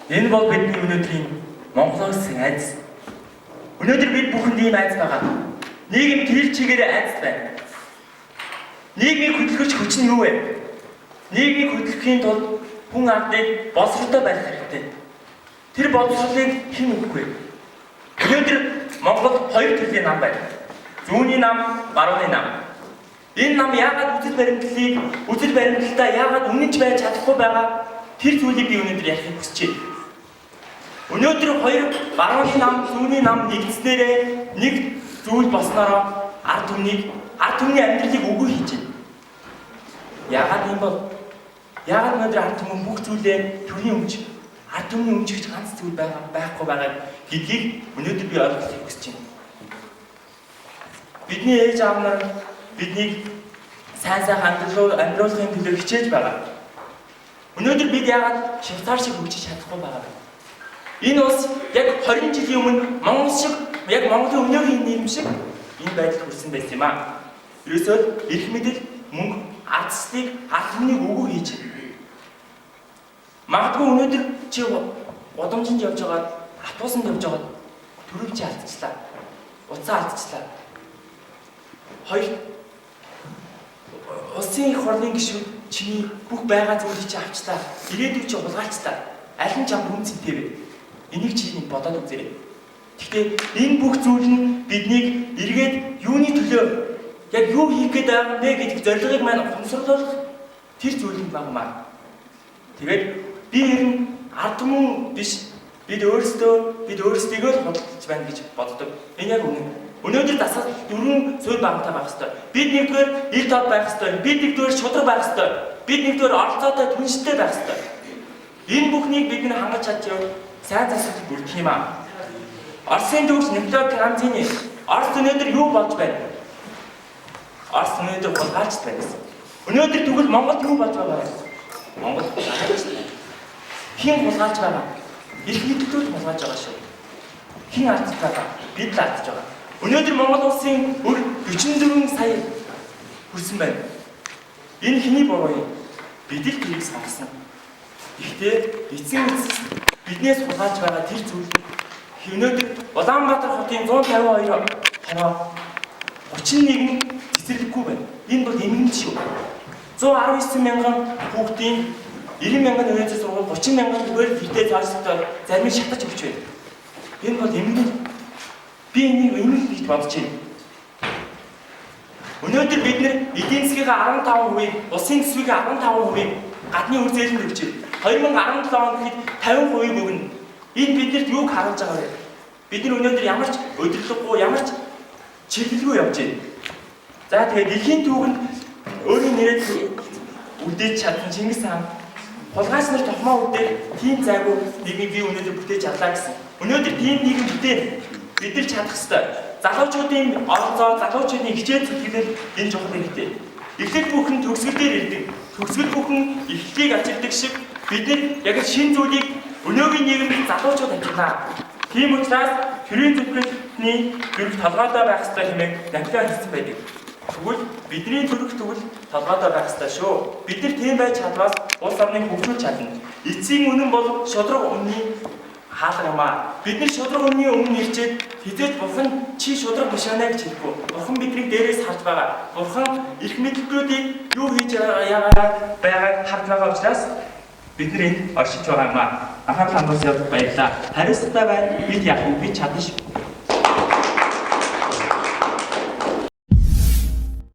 Энэ бол бидний өнөөдрийн Монголоос айдас. Өнөөдөр бид бүхэнд ийм айдас байгаа. Нийгэм тэр чигээр айдас байна. Нийгмийг хөдөлгөж хүч нь юу вэ? Нийгмийг хөдөлгөхийн тулд хүн амтыг боловсролтой байх хэрэгтэй. Тэр боловсролыг хэн өгөх вэ? Өнөөдөр Монгол хоёр төрлийн нам байна. Зүүнний нам, барууны нам. Энэ нам яагаад үзэл баримтлалтаа яагаад үнэнч байж чадахгүй байгаа? Тэр зүйлийг би өнөөдөр ярихыг хүсэж байна. Өнөөдөр хоёр барууны нам, зүүнний нам нэгдснээрээ нэг зүйл болснороо ард түмний амьдралыг үгүй хийж байна. Яагаад юм бол? Яагаад өнөөдөр ард түмэн бүх зүйлээ төрийн өмч, ард түмний өмчгч ганц зүйл байхгүй байгаа гэдгийг өнөөдөр би ойлгохыг хүсэж байна. Бидний ээж аав нар биднийг сайн амьдруулахын төлөө хичээж байгаа. Өнөөдөр бид яагаад Швейцар шиг хөгжиж чадахгүй байгаа вэ? Энэ улс яг 20 жилийн өмнө Монгол шиг, яг Монголын өнөөгийн нийгэм шиг энэ байдалд хүрсэн байсан юм аа. Ерөөсөө эрх мэдэл, мөнгө, ардчлалыг ард түмнийг өгөө хийж байна. Магадгүй өнөөдөр чи удамжинд явж байгаа, автобусанд явж байгаа төрөв чи алдчихлаа. Уцаа алдчихлаа. Хоёр улсын их хурлын гишүүд чиний бүх байгаа зүйлийг чи авчлаа. Ирээдүйд чи хулгайлцлаа. Аль нь чам хүн зүйтэй вэ? Энийг чи бодоод үзээрэй. Гэхдээ энэ бүх зүйл нь биднийг эргээд юуны төлөө яг юу хийх гээд байгаа юм бэ гэдэг зорилгыг маань ухамсарлуулах тэр зүйл нь багмаа. Тэгээд би ер нь ард түмэн биш бид өөрсдийгөө л худалдаж байна гэж боддог. Энэ яг үнэн. Өнөөдөр дасгал 4 суурь багтаа байх ёстой. Бид нэгдүгээр ил тод байх ёстой. Бид нэгдүгээр шудраг байх ёстой. Бид нэгдүгээр оролцоотой түнштэй байх ёстой. Энэ бүхнийг бид хангаж чадчихвал сайн засвар бүрдэх юм аа. Оросын төвч Николай Карамзины Орос өнөөдөр юу болж байна? Орос өнөөдөр хулгайлч байна. Өнөөдөр тэгвэл Монголд юу болж байгаа вэ? Монгол хулгайлч байна. Хэн хулгайлж байгаа? Эрх мэдлүүд хулгайлж байгаа шүү. Хэн алдаж байгаа? Бид л алдаж байгаа. Өнөөдөр Монгол улсын өр 44 сая хүрсэн байна. Энэ хэний буруу юм? Бид л тэрийг сонгосон. Гэхдээ эцсийн биднээс хулгайлж байгаа тэр зүйл өнөөдөр Улаанбаатар хотын 152 хороо 31 цэцэрлэггүй байна. Энэ бол эмгэн шүү. 119 мянган хүүхдийн 90 мянган өвөөцөс сургууль 30 мянган төгрөг гэртээ заажтай зарим нь шатаж өгч байна. Энэ бол эмгэн. Би энийг эмгэн гэж бодож байна. Өнөөдөр бид нэр эдийн засгийн 15%, улсын төсвийн 15% гадны үр зээлэнд өгч байна. 2017 онд хэд 50% өгнө. Энэ биднэрт юуг харуулж байгаа вэ? Бид нар өнөөдөр ямар ч өдөрлөггүй, ямар ч чиглэлгүй явж байна. За тэгээд дэлхийн түүхэнд өөрийн нэрээр үлдээж чадсан Чингис хаан хулгайч нар тохмоо үдээр тийм зайгүй нийгмийг би өнөөдөр бүтээж чадлаа гэсэн. Өнөөдөр тийм нийгэм бүтээн бид нар чадах ёстой. Залуучуудын оролцоо, залуучуудын хичээл зүтгэлээр энэ чухал хэрэгтэй. Эхлэл бүхэн төгсгөл дээр ирдэг. Төгсгөл бүхэн эхлэлийг ачилдаг шиг бид нар яг шинэ зүйлийг өнөөгийн нийгэмд залуучууд ажиллана. Тийм учраас төрийн зүтгэлний төрөх толгойдоо байх ёстой хэмээн Николай хэлсэн байдаг. Тэгвэл бидний төрөх тэгвэл толгойдоо байх ёстой шүү. Бид нар тийм байж чадвал улс орныг хөгжүүлж чадна. Эцсийн үнэн бол шудраг үнний хаалга юм аа. Бид нар шудраг үнний өмнө ирчээд хизээж бурхан чи шудраг биш байна гэж хэлэхгүй. Бурхан биднийг дээрээс харж байгаа. Бурхан эрх мэдлүүдийг юу хийж байгааг харж байгаа учраас бид нар энд оршиж байгаа юм аа. Анхаарал хандуулсанд баярлалаа. Хариуцлагатай байна. Бид яг бид чадна шүү.